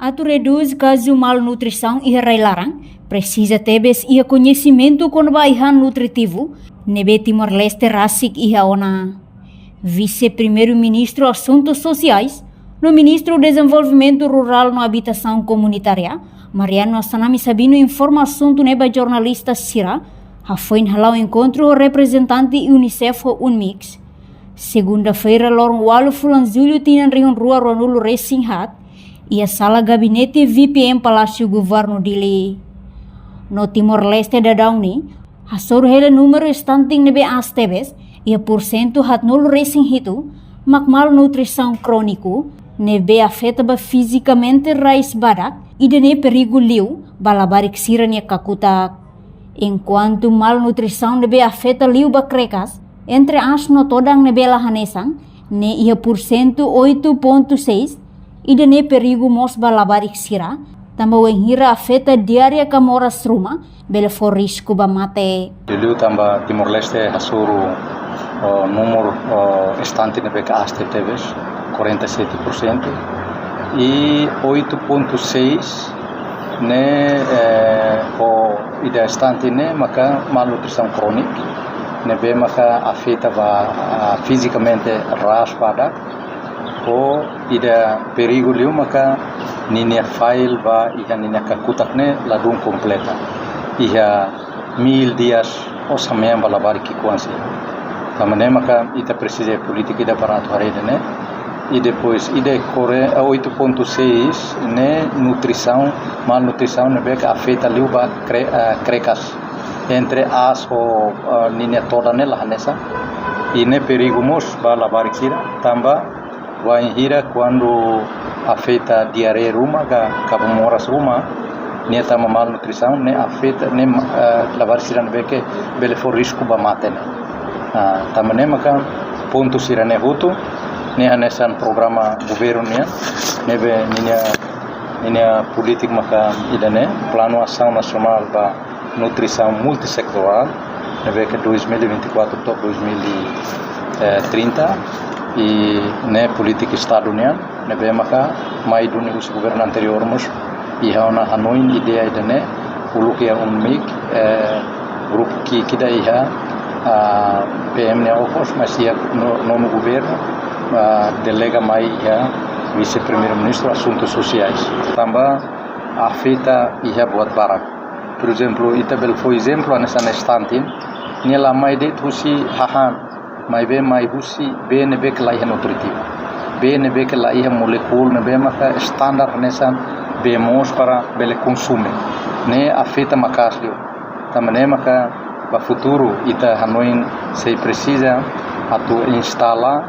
Atu reduz caso malnutrição e larang, precisa tebes ia conhecimento com baihan nutritivo, nebe Timor-Leste rasik ia ona. Vice-primeiro-ministro Assuntos Sociais, no Ministro do Desenvolvimento Rural no Habitação Comunitária, Mariano Assanami Sabino informa assunto neba jornalista Sira, foi enhalau encontro o representante Unicef UNMIX. Segunda-feira, lorong walu fulan julho tinha reunião rua Ronulo Resinghat e a sala gabinete VPM Palácio Governo Dili. No Timor-Leste da Dauni, a sorrela número estanting nebe astebes e a porcento hat nulo Resinghitu, mak malnutrição crônico, nebe afetaba fisicamente raiz badak e dene perigo liu balabarik sirania kakutak. Enquanto malnutrição nebe afeta liu bakrekas, entre as no todang nebe lahanesang, ne ia porcento 8.6 e dene perigo mos balabarik sira, tambah wenghira afeta diaria kamoras rumah, bele for risco ba mate. Liu tambah Timor-Leste hasuru número estante nebe ka aste teves, 47%, e 8.6 ne o ida estante ne maka malnutrição crônica, nebe maka afeta fisicamente ras pada o ida perigo liu maka ninia fail iha ninia kakutak ne ladung completa iha 1000 dias o samean balabar ki kuansi tamane maka ita precisa política ida para atuar ne e depois ida core 8.6 ne malnutrição nebe ka afeta liu ba crekas entre as o ninia toda ne lahanesa e ne perigo mos balabar kira tamba vai hira quando afeta diarreia rumah ka moras rumah ne tama malnutrição ne afeta ne lavar sirane beke bele for risco ba mate ne tamane maka ponto sirane hutu ne hanesan programa governo ne nebe ninia politik maka idane plano ação nacional ba nutrição multissectoral nebe ke 2024 to 2030 e ne politik estadunian nebe maka mai duni us governo anterior mos e hauna hanoin ideia idane ulukia UNMIG grupo ki kida iha PM ne okos mas ia no governo delega mai iha vice-primeiro-ministro assuntos sociais tambah afeta iha buat barak por exemplo itabel foi exemplo nessa nestantin nela mai det husi hahan mai husi be nebe kelaihan nutritivo be nebe kelaihan molekul nebe maka standar nesan be mos para bele consume ne afeta makaslio tamane maka ba futuro ita hanoin sei precisa atu instala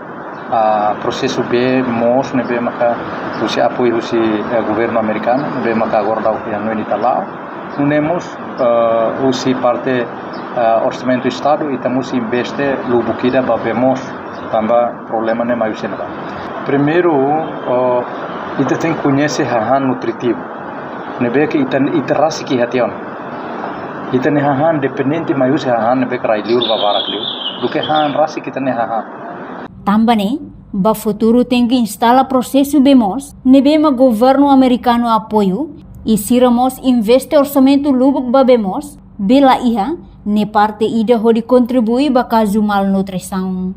processo be mos nebe maka husi apoio husi governo americano nebe maka agora o hanoin italao nunemos husi parte orçamento do Estado e estamos investe lubukida para vemos também problema nem mais nada. Primeiro, ita tem conhece hahan nutritivo. Nebe que ita rasi ki hation. Ita ne hahan dependente mais hahan nebe krai liur babarak liur. Duke hahan rasi kita ne hahan. Também ba futuro tem que instalar processo bemos nebe ma governo americano apoio e siramos investe orçamento lubuk ba bemos bela iha ne parte ida hodi contribui ba caso malnutrição.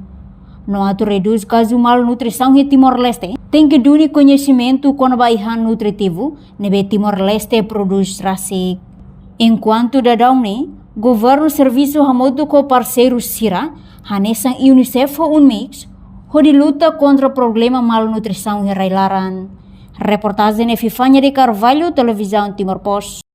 No atu reduz caso malnutrição em Timor-Leste, tem que duni conhecimento com baihan nutritivo, nebe Timor-Leste produz rasik. Enquanto da daune, governo serviço hamoto com parceiros Sira, hanesan Unicef UNMIX, hodi luta contra o problema malnutrição em Railaran. Reportagem de Fifanya de Carvalho, Televisão Timor Post.